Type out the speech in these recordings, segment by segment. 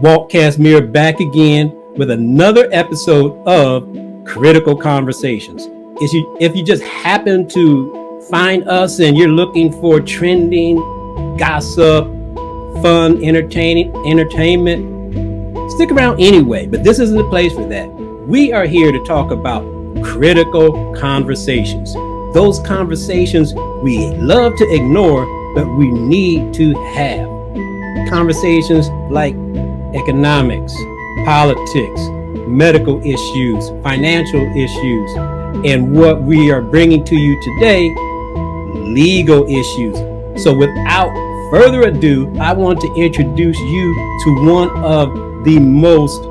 Walt Kasmir back again with another episode of Critical Conversations. If you just happen to find us and you're looking for trending, gossip, fun, entertainment, stick around anyway, but this isn't the place for that. We are here to talk about critical conversations. Those conversations we love to ignore, but we need to have. Conversations like economics, politics, medical issues, financial issues, and what we are bringing to you today, legal issues. So without further ado, I want to introduce you to one of the most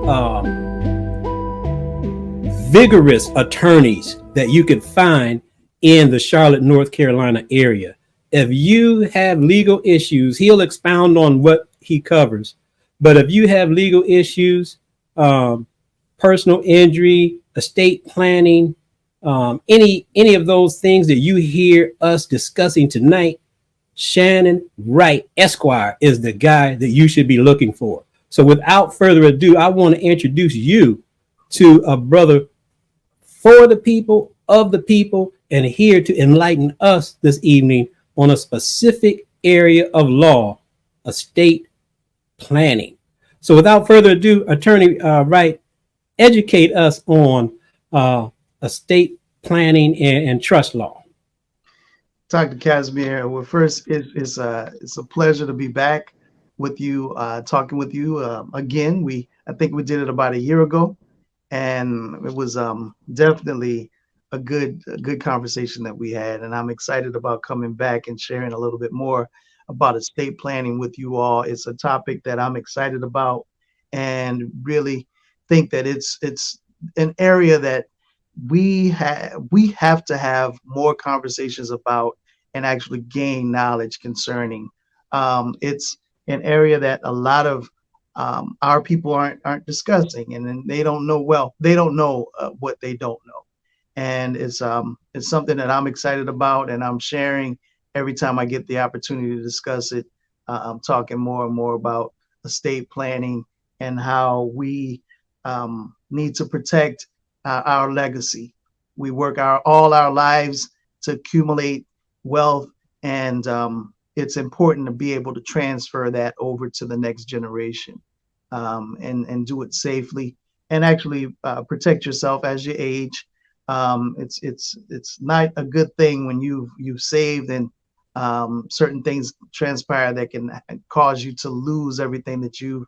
vigorous attorneys that you could find in the Charlotte, North Carolina area. If you have legal issues, he'll expound on what he covers. But if you have legal issues, personal injury, estate planning, any of those things that you hear us discussing tonight, Shannon Wright, Esquire, is the guy that you should be looking for. So without further ado, I want to introduce you to a brother for the people, of the people, and here to enlighten us this evening on a specific area of law, estate planning. So without further ado, Attorney Wright, educate us on estate planning and trust law. Dr. Kasmir, well, first, it's a pleasure to be back with you, talking with you again. I think we did it about a year ago, and it was definitely a good conversation that we had, and I'm excited about coming back and sharing a little bit more about estate planning with you all. It's a topic that I'm excited about, and really think that it's an area that we have to have more conversations about and actually gain knowledge concerning. It's an area that a lot of our people aren't discussing, and then they don't know what they don't know, and it's something that I'm excited about, and I'm sharing every time I get the opportunity to discuss it. I'm talking more and more about estate planning and how we need to protect our legacy. We work all our lives to accumulate wealth, and it's important to be able to transfer that over to the next generation, and do it safely, and actually protect yourself as you age. It's not a good thing when you've saved and certain things transpire that can cause you to lose everything that you've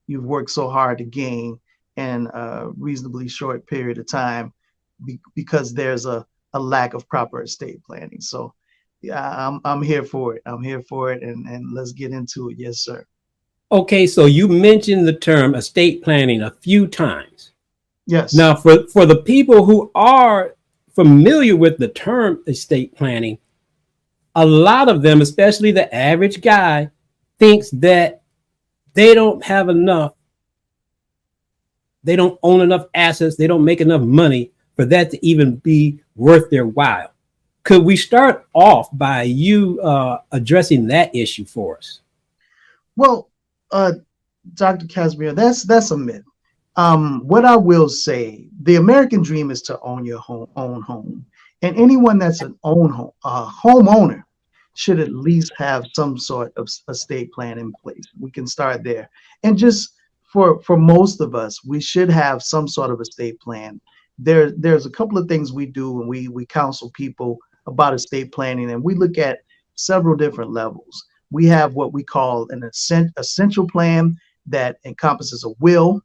worked so hard to gain in a reasonably short period of time, because there's a lack of proper estate planning. So yeah, I'm here for it. And let's get into it. Yes, sir. Okay, so you mentioned the term estate planning a few times. Yes. Now, for the people who are familiar with the term estate planning, a lot of them, especially the average guy, thinks that they don't have enough, they don't own enough assets, they don't make enough money for that to even be worth their while. Could we start off by you addressing that issue for us? Well, Dr. Kasmir, that's a myth. What I will say, the American dream is to own your own home, and anyone that's an homeowner should at least have some sort of estate plan in place. We can start there, and just for most of us, we should have some sort of estate plan. There's a couple of things we do when we counsel people about estate planning, and we look at several different levels. We have what we call an essential plan that encompasses a will,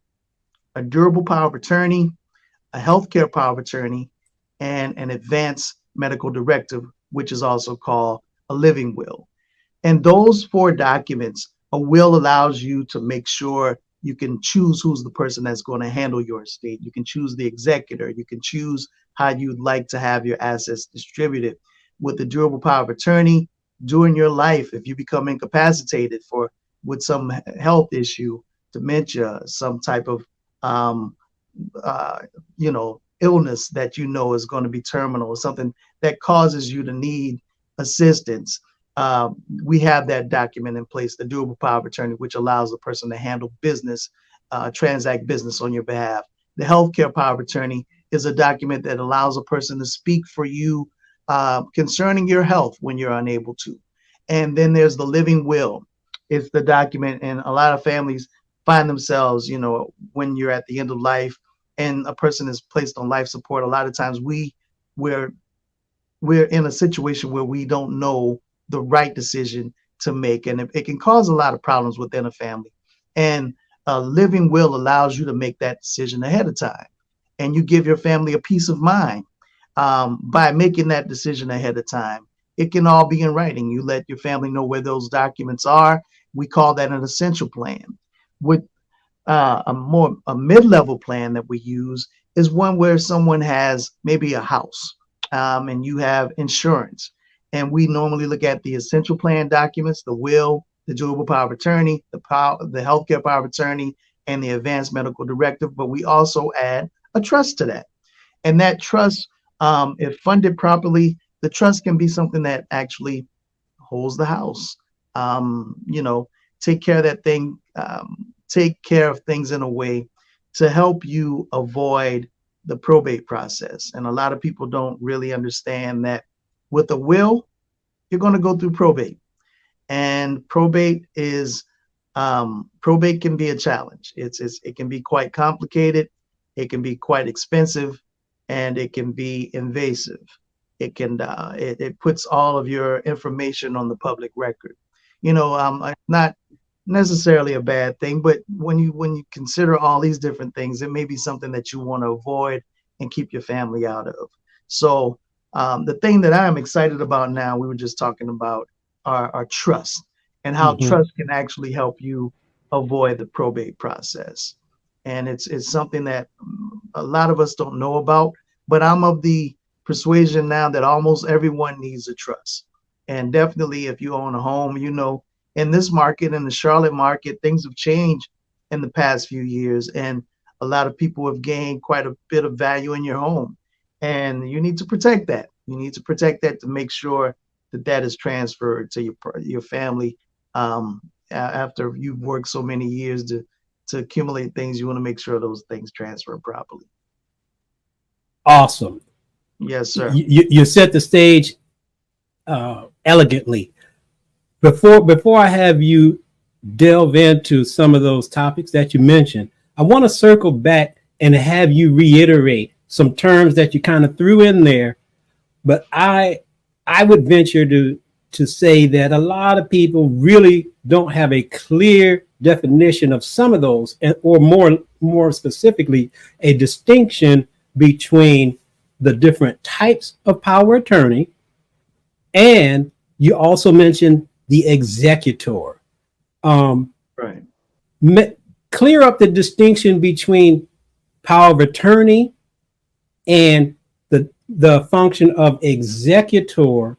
a durable power of attorney, a healthcare power of attorney, and an advanced medical directive, which is also called a living will. And those four documents, a will allows you to make sure you can choose who's the person that's going to handle your estate. You can choose the executor. You can choose how you'd like to have your assets distributed. With the durable power of attorney, during your life, if you become incapacitated with some health issue, dementia, some type of illness that is going to be terminal, or something that causes you to need assistance, uh, we have that document in place, the durable power of attorney, which allows the person to handle business, transact business on your behalf. The healthcare power of attorney is a document that allows a person to speak for you concerning your health when you're unable to. And then there's the living will. It's the document, and a lot of families find themselves, when you're at the end of life and a person is placed on life support. A lot of times we're we're in a situation where we don't know the right decision to make, and it can cause a lot of problems within a family. And a living will allows you to make that decision ahead of time, and you give your family a peace of mind by making that decision ahead of time. It can all be in writing. You let your family know where those documents are. We call that an essential plan. With a mid-level plan that we use is one where someone has maybe a house, and you have insurance. And we normally look at the essential plan documents, the will, the durable power of attorney, the healthcare power of attorney, and the advanced medical directive. But we also add a trust to that. And that trust, if funded properly, the trust can be something that actually holds the house. You know, take care of that thing, take care of things in a way to help you avoid the probate process. And a lot of people don't really understand that with a will, you're going to go through probate. And probate can be a challenge. It can be quite complicated. It can be quite expensive, and it can be invasive. It puts all of your information on the public record. Not necessarily a bad thing, but when you consider all these different things, it may be something that you want to avoid and keep your family out of. So the thing that I'm excited about now, we were just talking about our trust and how trust can actually help you avoid the probate process. And it's something that a lot of us don't know about, but I'm of the persuasion now that almost everyone needs a trust. And definitely if you own a home, in this market, in the Charlotte market, things have changed in the past few years, and a lot of people have gained quite a bit of value in your home. And you need to protect that. You need to protect that to make sure that that is transferred to your family. After you've worked so many years to accumulate things, you want to make sure those things transfer properly. Awesome. Yes, sir. You set the stage elegantly. Before I have you delve into some of those topics that you mentioned, I want to circle back and have you reiterate some terms that you kind of threw in there. But I would venture to say that a lot of people really don't have a clear definition of some of those, or more specifically, a distinction between the different types of power attorney. And you also mentioned the executor. Right. Clear up the distinction between power of attorney and the function of executor.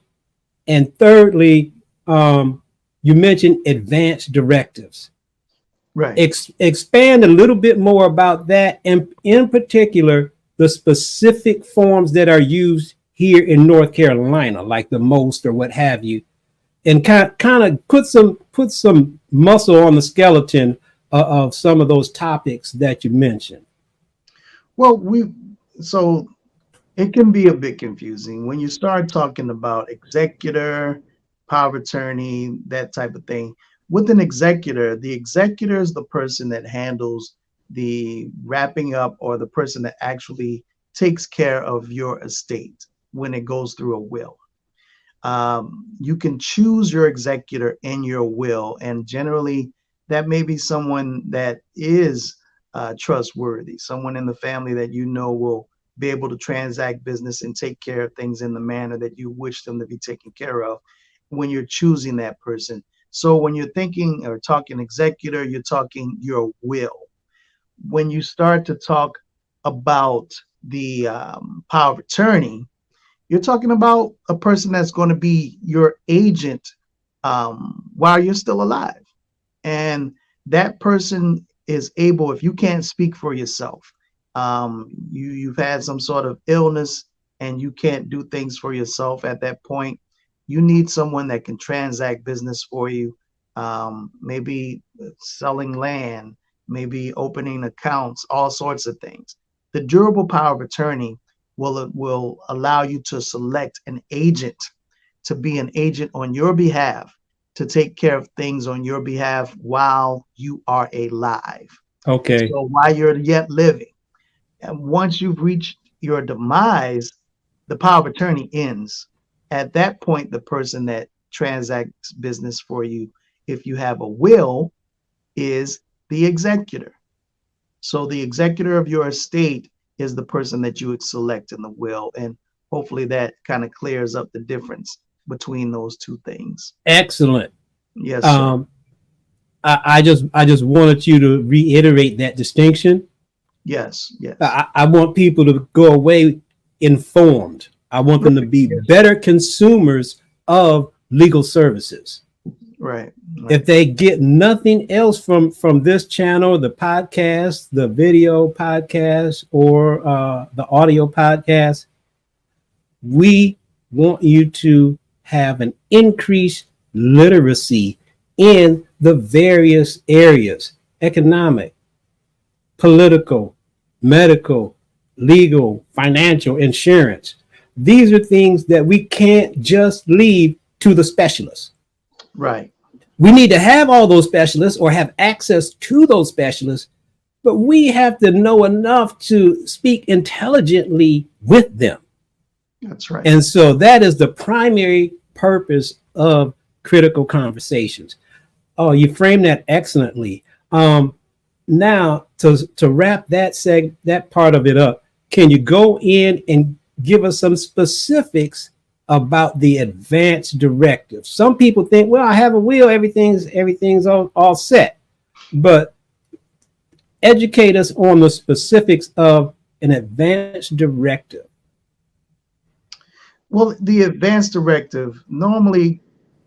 And thirdly, you mentioned advanced directives. Right. Expand a little bit more about that, and in particular, the specific forms that are used here in North Carolina, like the most or what have you, and kind of put some muscle on the skeleton of some of those topics that you mentioned. Well, so it can be a bit confusing when you start talking about executor, power of attorney, that type of thing. With an executor, the executor is the person that handles the wrapping up, or the person that actually takes care of your estate when it goes through a will. You can choose your executor in your will, and generally that may be someone that is trustworthy, someone in the family that will be able to transact business and take care of things in the manner that you wish them to be taken care of when you're choosing that person. So when you're thinking or talking executor, you're talking your will. When you start to talk about the power of attorney, you're talking about a person that's going to be your agent while you're still alive. And that person is able, if you can't speak for yourself, you've had some sort of illness and you can't do things for yourself at that point, you need someone that can transact business for you, maybe selling land, maybe opening accounts, all sorts of things. The durable power of attorney will allow you to select an agent to be an agent on your behalf, to take care of things on your behalf while you are alive. Okay. So while you're yet living, and once you've reached your demise, the power of attorney ends. At that point, the person that transacts business for you, if you have a will, is the executor. So the executor of your estate is the person that you would select in the will. And hopefully that kind of clears up the difference between those two things. Excellent. Yes, sir. Um, I just wanted you to reiterate that distinction. Yes, yes. I want people to go away informed. I want them to Right. be Yes. better consumers of legal services. Right. If Right. they get nothing else from this channel, the podcast, the video podcast, or the audio podcast, we want you to have an increased literacy in the various areas: economic, political, medical, legal, financial, insurance. These are things that we can't just leave to the specialists. Right. We need to have all those specialists or have access to those specialists, but we have to know enough to speak intelligently with them. That's right. And so that is the primary purpose of critical conversations. Oh, you framed that excellently. Now, to wrap that part of it up, can you go in and give us some specifics about the advance directive? Some people think, well, I have a will, everything's all set, but educate us on the specifics of an advance directive. Well, the advance directive normally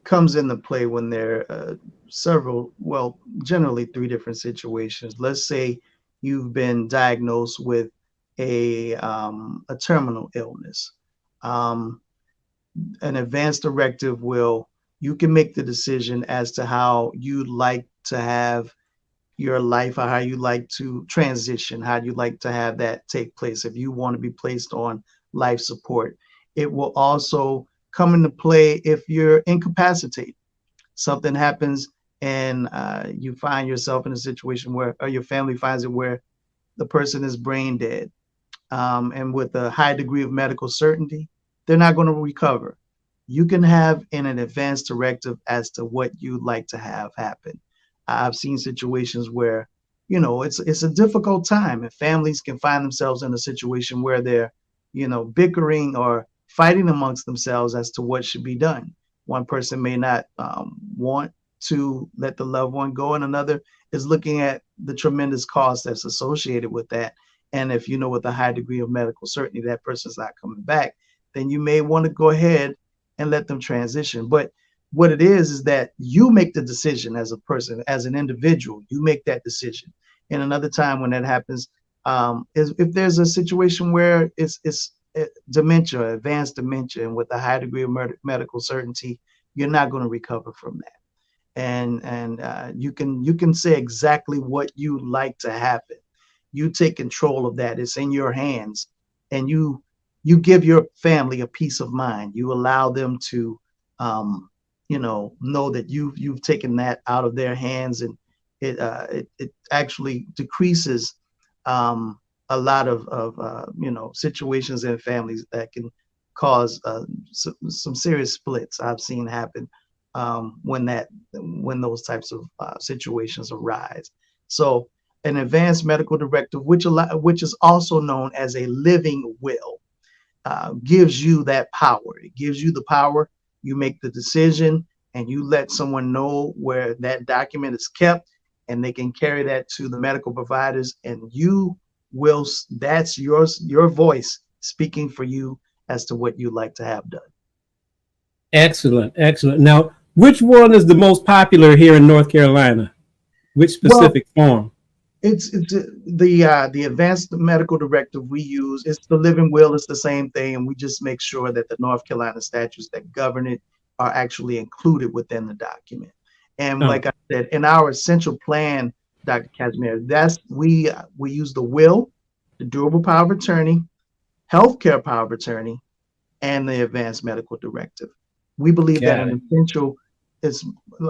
comes into play when there are several, well, generally three different situations. Let's say you've been diagnosed with a terminal illness. Um, an advance directive will, you can make the decision as to how you'd like to have your life, or how you like to transition, how you like to have that take place. If you want to be placed on life support, it will also come into play if you're incapacitated. Something happens and you find yourself in a situation where, or your family finds it, where the person is brain dead, and with a high degree of medical certainty, they're not going to recover. You can have in an advance directive as to what you'd like to have happen. I've seen situations where, it's a difficult time, and families can find themselves in a situation where they're, bickering or fighting amongst themselves as to what should be done. One person may not want to let the loved one go, and another is looking at the tremendous cost that's associated with that. And if you know with a high degree of medical certainty that person's not coming back, then you may want to go ahead and let them transition. But what it is that you make the decision as a person, as an individual, you make that decision. And another time when that happens, is if there's a situation where it's dementia, advanced dementia, and with a high degree of medical certainty, you're not going to recover from that. And you can say exactly what you like to happen. You take control of that. It's in your hands, and you give your family a peace of mind. You allow them to, know that you've taken that out of their hands, and it actually decreases a lot of situations in families that can cause some serious splits. I've seen happen when those types of situations arise. So an advanced medical directive, which is also known as a living will, gives you that power. It gives you the power. You make the decision, and you let someone know where that document is kept, and they can carry that to the medical providers, and that's your voice speaking for you as to what you'd like to have done. Excellent, excellent. Now, which one is the most popular here in North Carolina? Which specific form? It's the advanced medical directive we use. It's the living will. It's the same thing, and we just make sure that the North Carolina statutes that govern it are actually included within the document. And Oh, like I said, in our essential plan, Dr. Casimir, that's we use the will, the durable power of attorney, healthcare power of attorney, and the advanced medical directive. We believe that got an it. essential is,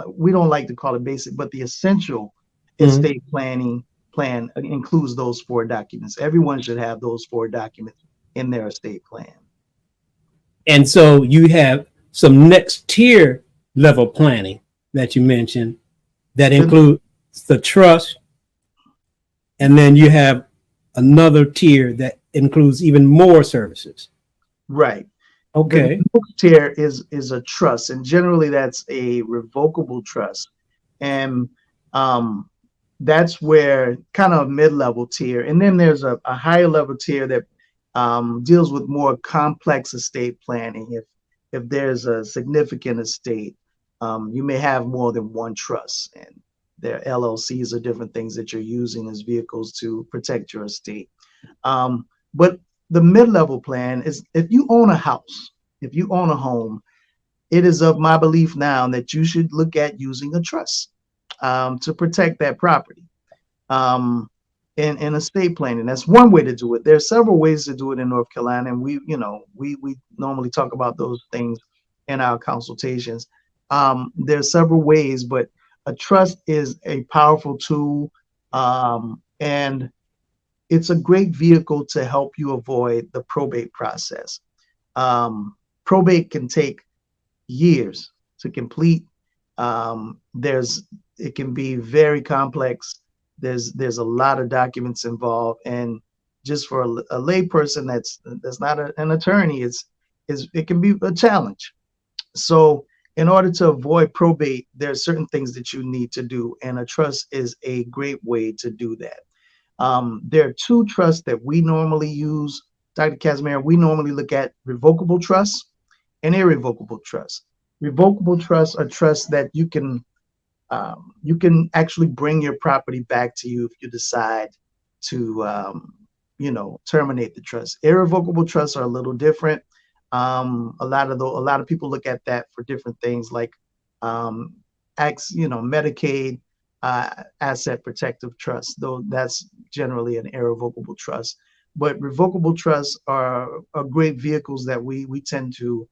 we don't like to call it basic, but the essential Mhm. estate planning plan includes those four documents. Everyone should have those four documents in their estate plan. And so you have some next tier level planning that you mentioned that The, includes the trust, and then you have another tier that includes even more services. right. The Okay. next tier is a trust, and generally that's a revocable trust, and um, that's where kind of mid-level tier, and then there's a higher level tier that deals with more complex estate planning. If there's a significant estate, you may have more than one trust, and their LLCs are different things that you're using as vehicles to protect your estate. But the mid-level plan is if you own a house, if you own a home, it is of my belief now that you should look at using a trust to protect that property. Um, in estate planning, that's one way to do it. There are several ways to do it in North Carolina, and we normally talk about those things in our consultations. There are several ways, but a trust is a powerful tool, and it's a great vehicle to help you avoid the probate process. Probate can take years to complete. There's it can be very complex. There's a lot of documents involved, and just for a lay person that's not an attorney, is it can be a challenge. So in order to avoid probate, there are certain things that you need to do, and a trust is a great way to do that. There are two trusts that we normally use, Dr. Casimir. We normally look at revocable trusts and irrevocable trusts. Revocable trusts are trusts that you can actually bring your property back to you if you decide to terminate the trust. Irrevocable trusts are a little different. A lot of people look at that for different things like um, Medicaid, asset protective trust, though that's generally an irrevocable trust. But revocable trusts are great vehicles that we tend to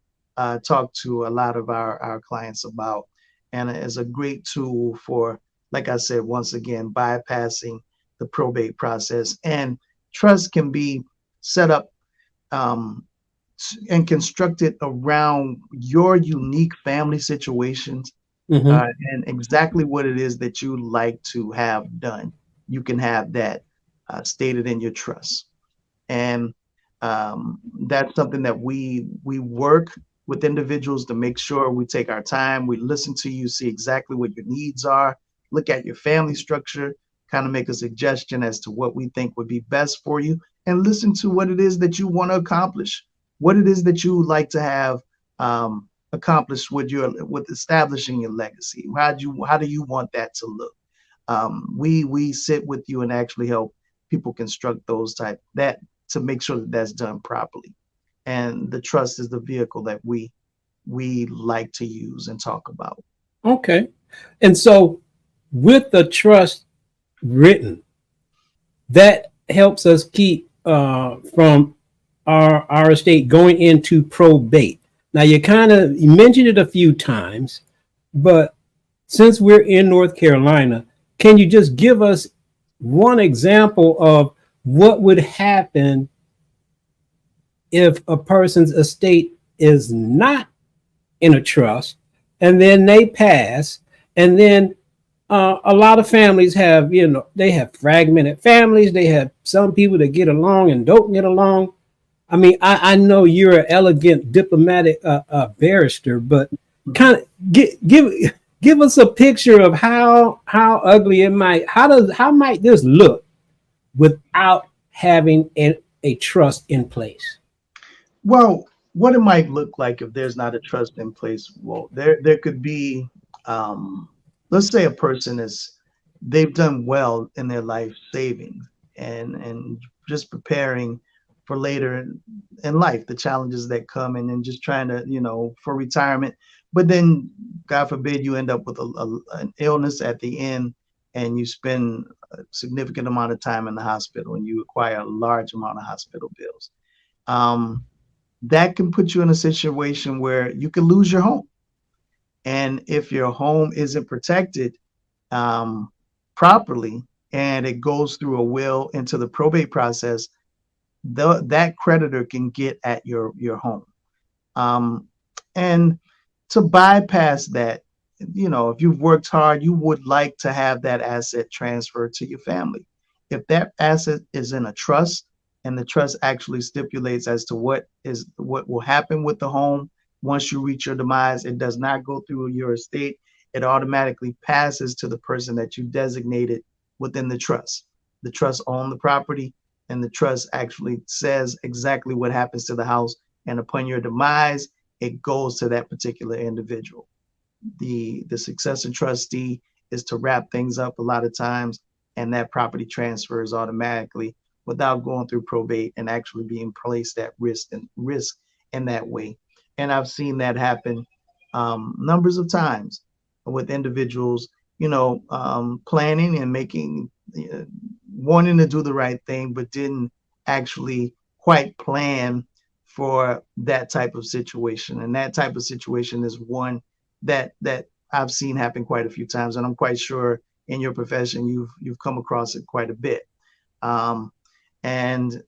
talk to a lot of our clients about, and as a great tool for, like I said, once again, bypassing the probate process. And trust can be set up um, and constructed around your unique family situations, Mm-hmm. and exactly what it is that you like to have done. You can have that stated in your trust, and that's something that we work with individuals to make sure we take our time, we listen to you, see exactly what your needs are, look at your family structure, kind of make a suggestion as to what we think would be best for you, and listen to what it is that you want to accomplish, what it is that you would like to have accomplished with establishing your legacy. How do you want that to look? We sit with you and actually help people construct those type that to make sure that that's done properly. And the trust is the vehicle that we like to use and talk about. Okay. And so with the trust written, that helps us keep from our estate going into probate. Now you mentioned it a few times, but since we're in North Carolina, can you just give us one example of what would happen if a person's estate is not in a trust and then they pass, and then a lot of families have, they have fragmented families, they have some people that get along and don't get along. I mean, I know you're an elegant diplomatic barrister, but kind of give us a picture of how ugly it might, how might this look without having a trust in place. Well, what it might look like if there's not a trust in place. Well, there could be, um, let's say a person is they've done well in their life saving and just preparing for later in life, the challenges that come, and then just trying to, for retirement. But then, God forbid, you end up with an illness at the end, and you spend a significant amount of time in the hospital, and you acquire a large amount of hospital bills. That can put you in a situation where you can lose your home. And if your home isn't protected properly, and it goes through a will into the probate process, that creditor can get at your home. And to bypass that, if you've worked hard, you would like to have that asset transferred to your family. If that asset is in a trust, and the trust actually stipulates as to what will happen with the home once you reach your demise, it does not go through your estate. It automatically passes to the person that you designated within the trust. The trust owns the property, and the trust actually says exactly what happens to the house. And upon your demise, it goes to that particular individual. The successor trustee is to wrap things up a lot of times, and that property transfers automatically without going through probate and actually being placed at risk in that way. And I've seen that happen numbers of times with individuals, planning and making, wanting to do the right thing, but didn't actually quite plan for that type of situation. And that type of situation is one that I've seen happen quite a few times, and I'm quite sure in your profession you've come across it quite a bit. And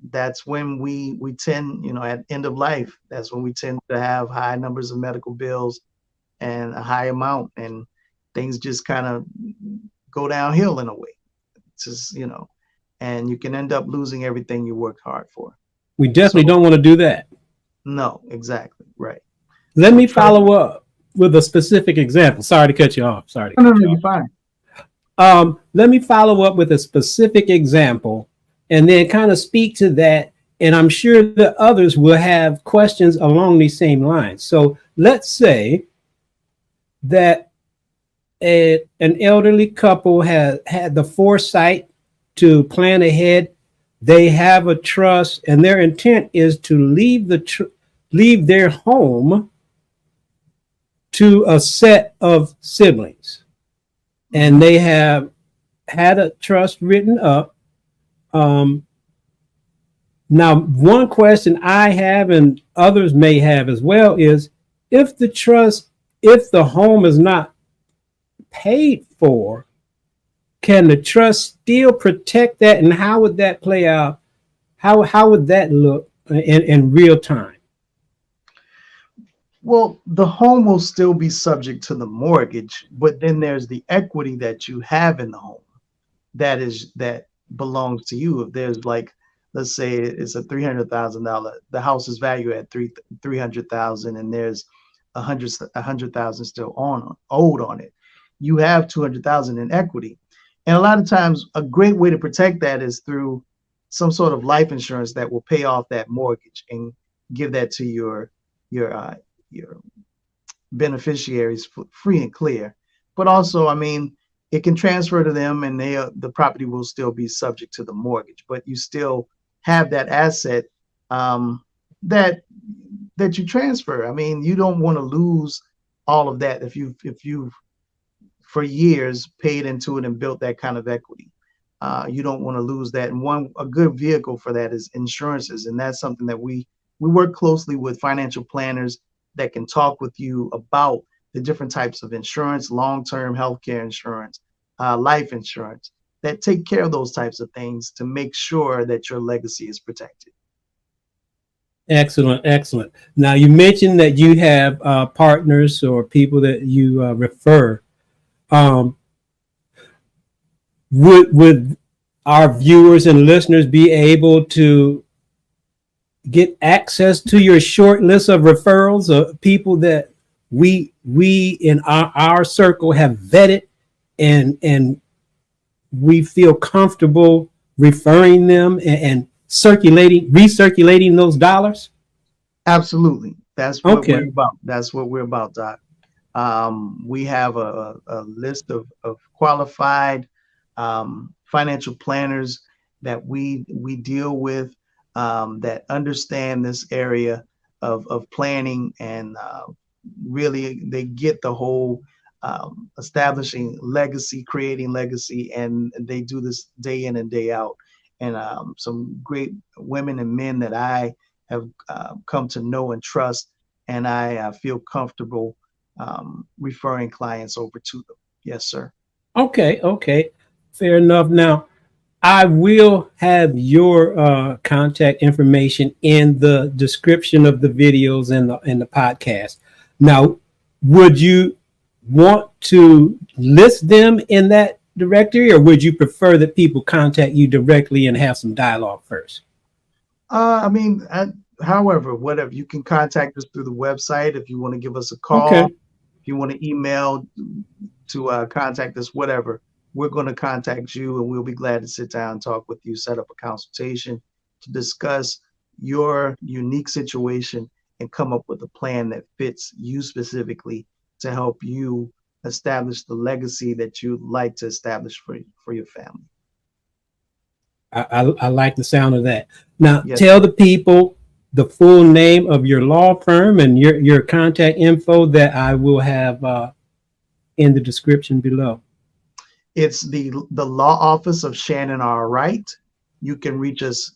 that's when we tend, at end of life, that's when we tend to have high numbers of medical bills and a high amount, and things just kind of go downhill in a way. It's just, and you can end up losing everything you worked hard for. We definitely don't want to do that. No, exactly. Right. Let me follow up with a specific example. Sorry to cut you off. No, you're fine. Let me follow up with a specific example and then kind of speak to that. And I'm sure the others will have questions along these same lines. So let's say that an elderly couple has had the foresight to plan ahead. They have a trust, and their intent is to leave their home to a set of siblings, and they have had a trust written up. Now, one question I have, and others may have as well, is if the home is not paid for, can the trust still protect that? And how would that play out? How would that look in real time? Well, the home will still be subject to the mortgage, but then there's the equity that you have in the home that belongs to you. If there's, like, let's say it's a $300,000, the house is valued at $300,000, and there's $100,000 still owed on it. You have $200,000 in equity. And a lot of times, a great way to protect that is through some sort of life insurance that will pay off that mortgage and give that to your beneficiaries free and clear. But also, I mean, it can transfer to them, and the property will still be subject to the mortgage. But you still have that asset that you transfer. I mean, you don't want to lose all of that if you've for years paid into it and built that kind of equity. You don't want to lose that. And a good vehicle for that is insurances. And that's something that we work closely with financial planners that can talk with you about the different types of insurance, long-term healthcare insurance, life insurance, that take care of those types of things to make sure that your legacy is protected. Excellent, excellent. Now, you mentioned that you have partners or people that you refer. Would our viewers and listeners be able to get access to your short list of referrals of people that we in our circle have vetted and we feel comfortable referring them and recirculating those dollars? Absolutely. That's what we're about. That's what we're about, Doc. We have a list of qualified financial planners that we deal with that understand this area of planning, and really they get the whole establishing legacy, creating legacy, and they do this day in and day out. And some great women and men that I have come to know and trust, and I feel comfortable referring clients over to them. Yes, sir. Okay, okay, fair enough. Now, I will have your contact information in the description of the videos and the podcast. Now, would you want to list them in that directory, or would you prefer that people contact you directly and have some dialogue first? I mean, however, whatever, you can contact us through the website if you want to give us a call, Okay, if you want to email to contact us, whatever. We're going to contact you, and we'll be glad to sit down and talk with you, set up a consultation to discuss your unique situation and come up with a plan that fits you specifically to help you establish the legacy that you'd like to establish for your family. I like the sound of that. Now, Yes, tell the people the full name of your law firm and your contact info that I will have in the description below. it's the law office of Shannon R. Wright. You can reach us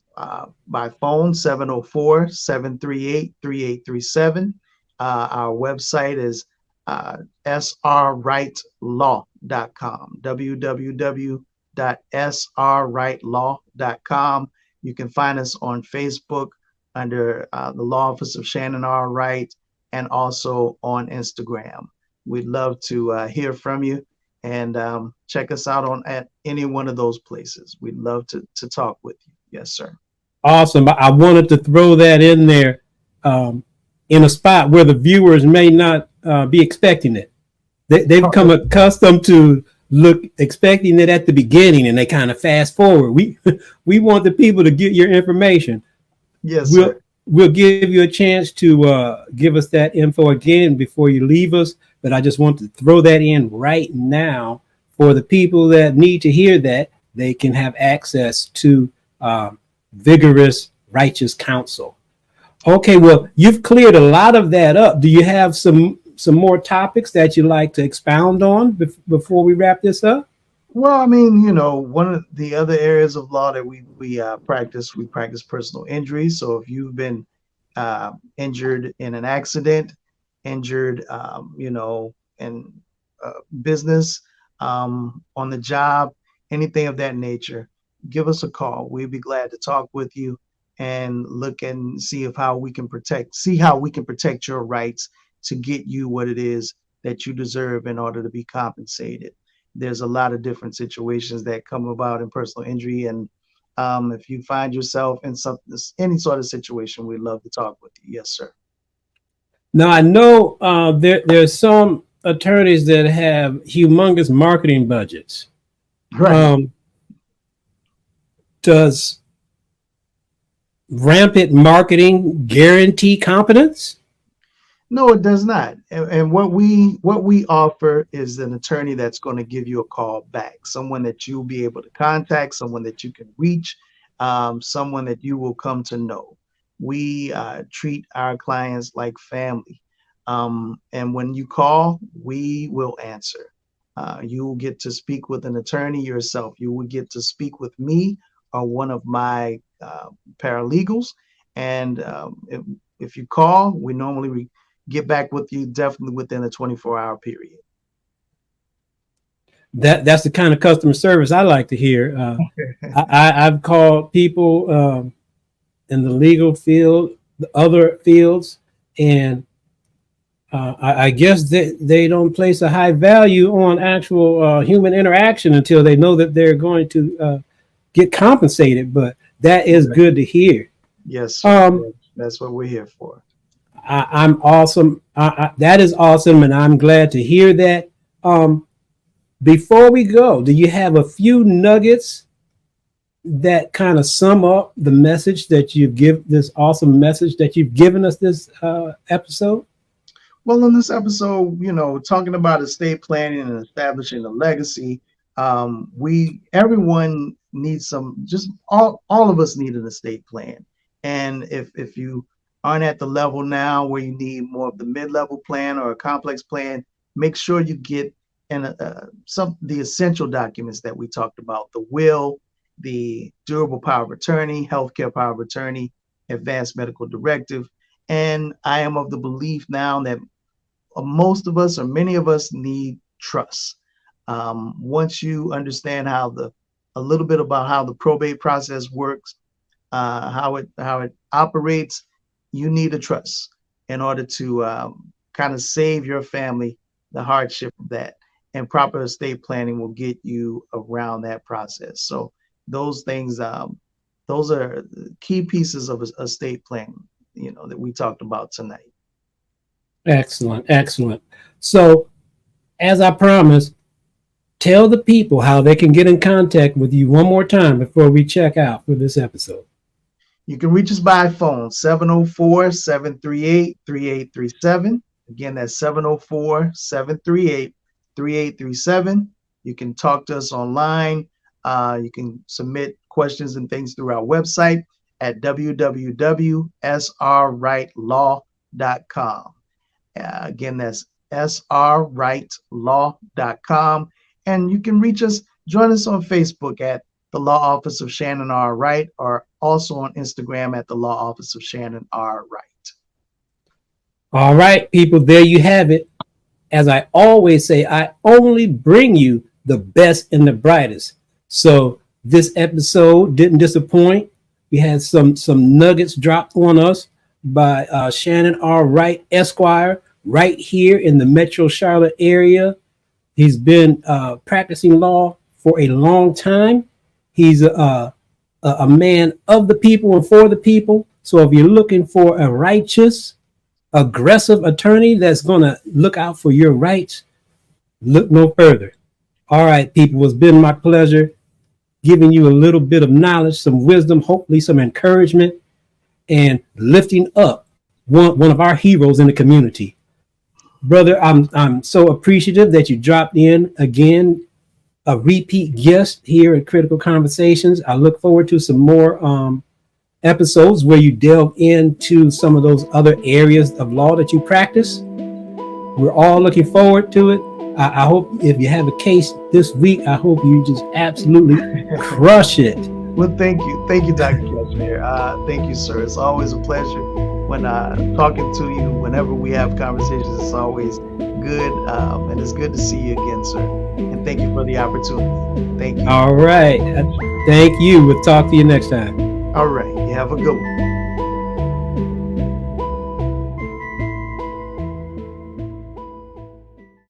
by phone, 704-738-3837. Our website is srwrightlaw.com, www.srwrightlaw.com. You can find us on Facebook under the law office of Shannon R. Wright, and also on Instagram. We'd love to hear from you, and check us out on at any one of those places. We'd love to talk with you. Yes, sir. Awesome. I wanted to throw that in there in a spot where the viewers may not be expecting it. They've come accustomed to expecting it at the beginning, and they kind of fast forward. We want the people to get your information. Yes, sir. We'll give you a chance to give us that info again before you leave us. But I just want to throw that in right now for the people that need to hear that. They can have access to vigorous, righteous counsel. Okay, well, you've cleared a lot of that up. Do you have some more topics that you'd like to expound on before we wrap this up? Well, I mean, one of the other areas of law that we practice personal injury. So if you've been injured in an accident, injured, in business, on the job, anything of that nature, give us a call. We'd be glad to talk with you and look and see how we can protect your rights to get you what it is that you deserve in order to be compensated. There's a lot of different situations that come about in personal injury, and if you find yourself in any sort of situation, we'd love to talk with you. Yes, sir. Now, I know there's some attorneys that have humongous marketing budgets. Right. Does rampant marketing guarantee competence? No, it does not. And what we offer is an attorney that's going to give you a call back, someone that you'll be able to contact, someone that you can reach, someone that you will come to know. We treat our clients like family. And when you call, we will answer. You will get to speak with an attorney yourself. You will get to speak with me or one of my paralegals. And if you call, we normally get back with you definitely within a 24-hour period. That's the kind of customer service I like to hear. I've called people in the legal field, the other fields, and I guess they don't place a high value on actual human interaction until they know that they're going to get compensated. But that is good to hear. Yes, sir. That's what we're here for. I'm awesome. That is awesome, and I'm glad to hear that. Before we go, do you have a few nuggets that kind of sum up the message that this awesome message that you've given us this episode? Well, in this episode, talking about estate planning and establishing a legacy, everyone needs just all of us need an estate plan. And if you aren't at the level now where you need more of the mid-level plan or a complex plan, make sure you get the essential documents that we talked about: the will, the durable power of attorney, healthcare power of attorney, advanced medical directive. And I am of the belief now that most of us, or many of us, need trust. Once you understand a little bit about how the probate process works, how it operates, you need a trust in order to kind of save your family the hardship of that. And proper estate planning will get you around that process. So those things, those are key pieces of estate planning, that we talked about tonight. Excellent, excellent. So, as I promised, tell the people how they can get in contact with you one more time before we check out for this episode. You can reach us by phone, 704-738-3837. Again, that's 704-738-3837. You can talk to us online. You can submit questions and things through our website at www.srwrightlaw.com. Again, that's srwrightlaw.com. And you can reach us, join us on Facebook at the Law Office of Shannon R. Wright, or also on Instagram at the Law Office of Shannon R. Wright. All right, people, there you have it. As I always say, I only bring you the best and the brightest. So this episode didn't disappoint. We had some nuggets dropped on us by Shannon R. Wright, Esquire, right here in the Metro Charlotte area. He's been practicing law for a long time. He's a man of the people and for the people. So if you're looking for a righteous, aggressive attorney that's going to look out for your rights, look no further. All right, people, it's been my pleasure giving you a little bit of knowledge, some wisdom, hopefully some encouragement, and lifting up one of our heroes in the community. Brother, I'm so appreciative that you dropped in again, a repeat guest here at Critical Conversations. I look forward to some more episodes where you delve into some of those other areas of law that you practice. We're all looking forward to it. I hope if you have a case this week, I hope you just absolutely crush it. Well, thank you. Thank you, Dr. Kasmir. Thank you, sir. It's always a pleasure when talking to you. Whenever we have conversations, it's always good. And it's good to see you again, sir. And thank you for the opportunity. Thank you. All right. Thank you. We'll talk to you next time. All right. You have a good one.